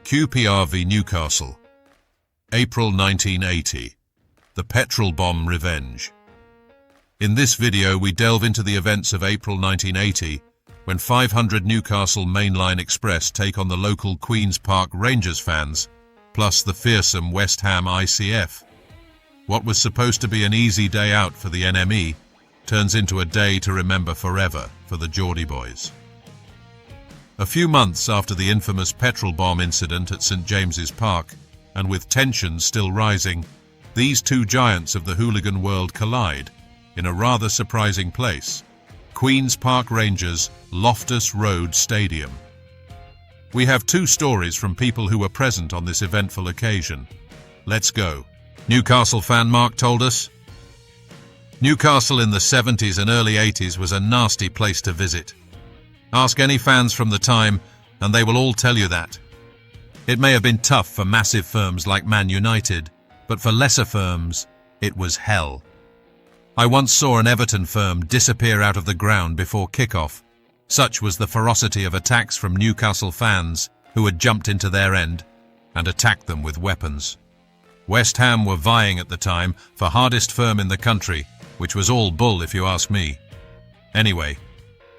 QPR v Newcastle, April 1980. The Petrol Bomb Revenge. In this video we delve into the events of April 1980 when 500 Newcastle Mainline Express take on the local Queen's Park Rangers fans, plus the fearsome West Ham ICF. What was supposed to be an easy day out for the NME turns into a day to remember forever for the Geordie boys. A few months after the infamous petrol bomb incident at St James's Park, and with tensions still rising, these two giants of the hooligan world collide in a rather surprising place, Queen's Park Rangers' Loftus Road Stadium. We have two stories from people who were present on this eventful occasion. Let's go. Newcastle fan Mark told us, Newcastle in the 70s and early 80s was a nasty place to visit. Ask any fans from the time and they will all tell you that. It may have been tough for massive firms like Man United, but for lesser firms, it was hell. I once saw an Everton firm disappear out of the ground before kick-off. Such was the ferocity of attacks from Newcastle fans who had jumped into their end and attacked them with weapons. West Ham were vying at the time for hardest firm in the country, which was all bull if you ask me. Anyway,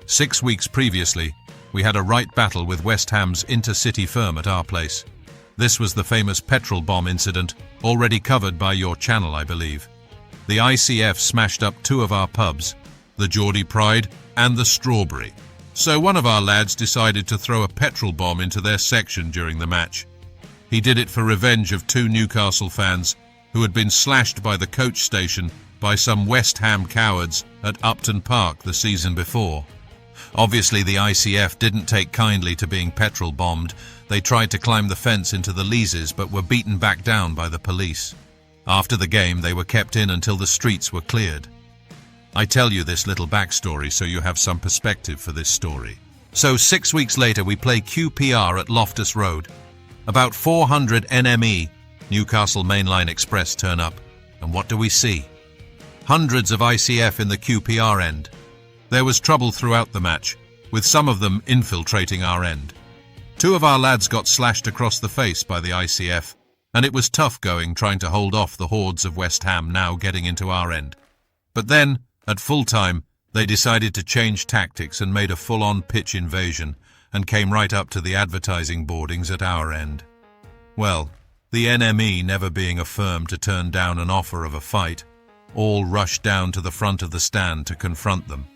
6 weeks previously, we had a right battle with West Ham's intercity firm at our place. This was the famous petrol bomb incident, already covered by your channel, I believe. The ICF smashed up two of our pubs, the Geordie Pride and the Strawberry. So one of our lads decided to throw a petrol bomb into their section during the match. He did it for revenge of two Newcastle fans who had been slashed by the coach station by some West Ham cowards at Upton Park the season before. Obviously the ICF didn't take kindly to being petrol bombed. They tried to climb the fence into the leases but were beaten back down by the police. After the game they were kept in until the streets were cleared. I tell you this little backstory so you have some perspective for this story. So 6 weeks later we play QPR at Loftus Road. About 400 NME, Newcastle Mainline Express, turn up, and what do we see? Hundreds of ICF in the QPR end. There was trouble throughout the match, with some of them infiltrating our end. Two of our lads got slashed across the face by the ICF, and it was tough going trying to hold off the hordes of West Ham now getting into our end. But then, at full time, they decided to change tactics and made a full-on pitch invasion and came right up to the advertising boardings at our end. Well, the NME never being a firm to turn down an offer of a fight, all rushed down to the front of the stand to confront them.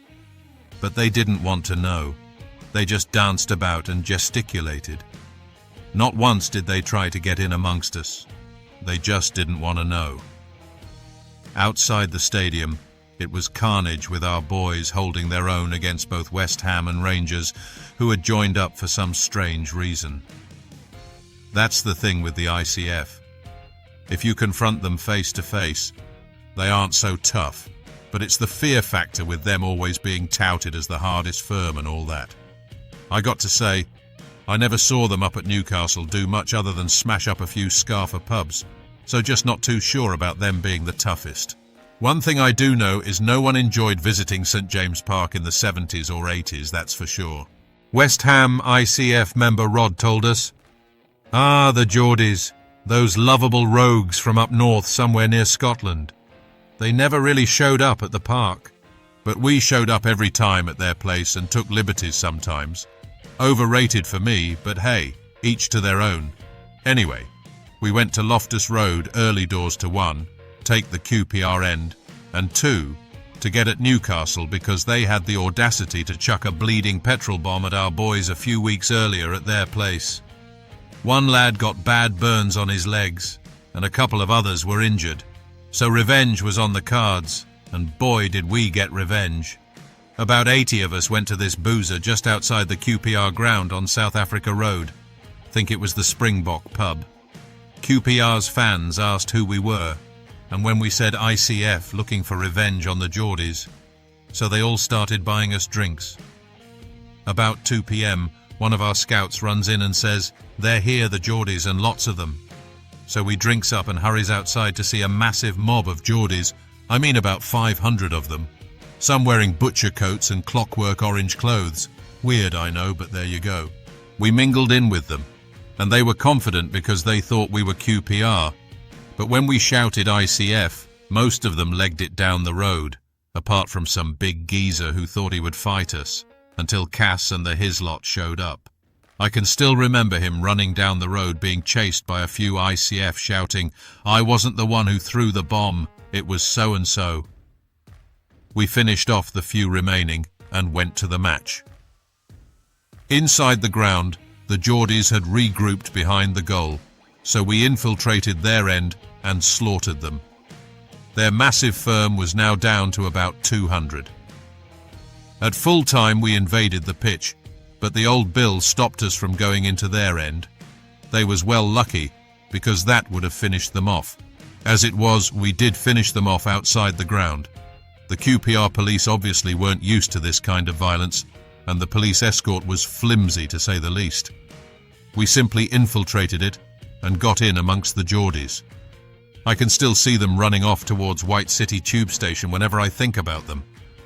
But they didn't want to know. They just danced about and gesticulated. Not once did they try to get in amongst us. They just didn't want to know. Outside the stadium, it was carnage with our boys holding their own against both West Ham and Rangers, who had joined up for some strange reason. That's the thing with the ICF. If you confront them face to face, they aren't so tough. But it's the fear factor with them always being touted as the hardest firm and all that. I got to say, I never saw them up at Newcastle do much other than smash up a few Scarfer pubs, so just not too sure about them being the toughest. One thing I do know is no one enjoyed visiting St James Park in the 70s or 80s, that's for sure. West Ham ICF member Rod told us, the Geordies, those lovable rogues from up north somewhere near Scotland. They never really showed up at the park, but we showed up every time at their place and took liberties sometimes. Overrated for me, but hey, each to their own. Anyway, we went to Loftus Road early doors to 1, take the QPR end, and 2, to get at Newcastle because they had the audacity to chuck a bleeding petrol bomb at our boys a few weeks earlier at their place. One lad got bad burns on his legs, and a couple of others were injured. So revenge was on the cards, and boy did we get revenge. About 80 of us went to this boozer just outside the QPR ground on South Africa Road. Think it was the Springbok pub. QPR's fans asked who we were, and when we said ICF looking for revenge on the Geordies, so they all started buying us drinks. About 2 p.m, one of our scouts runs in and says, "They're here, the Geordies, and lots of them." So we drinks up and hurries outside to see a massive mob of Geordies, I mean about 500 of them, some wearing butcher coats and clockwork orange clothes. Weird, I know, but there you go. We mingled in with them, and they were confident because they thought we were QPR. But when we shouted ICF, most of them legged it down the road, apart from some big geezer who thought he would fight us, until Cass and his lot showed up. I can still remember him running down the road being chased by a few ICF shouting, "I wasn't the one who threw the bomb, it was so-and-so." We finished off the few remaining and went to the match. Inside the ground, the Geordies had regrouped behind the goal, so we infiltrated their end and slaughtered them. Their massive firm was now down to about 200. At full time we invaded the pitch, but the old Bill stopped us from going into their end. They was well lucky, because that would have finished them off. As it was, we did finish them off outside the ground. The QPR police obviously weren't used to this kind of violence, and the police escort was flimsy to say the least. We simply infiltrated it and got in amongst the Geordies. I can still see them running off towards White City tube station whenever I think about them.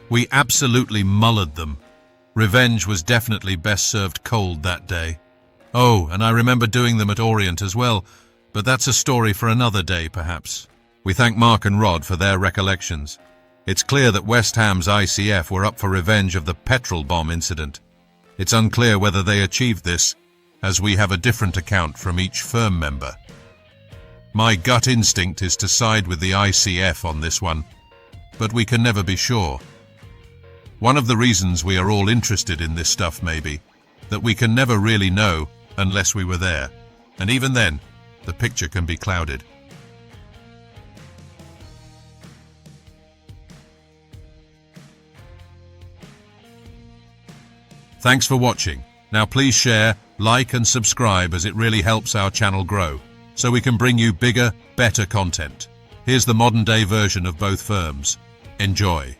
We absolutely mullered them. Revenge was definitely best served cold that day. Oh, and I remember doing them at Orient as well, but that's a story for another day perhaps. We thank Mark and Rod for their recollections. It's clear that West Ham's ICF were up for revenge of the Petrol bomb incident. It's unclear whether they achieved this, as we have a different account from each firm member. My gut instinct is to side with the ICF on this one, but we can never be sure. One of the reasons we are all interested in this stuff may be that we can never really know unless we were there, and even then, the picture can be clouded. Thanks for watching. Now please share, like and subscribe as it really helps our channel grow, so we can bring you bigger, better content. Here's the modern day version of both firms. Enjoy.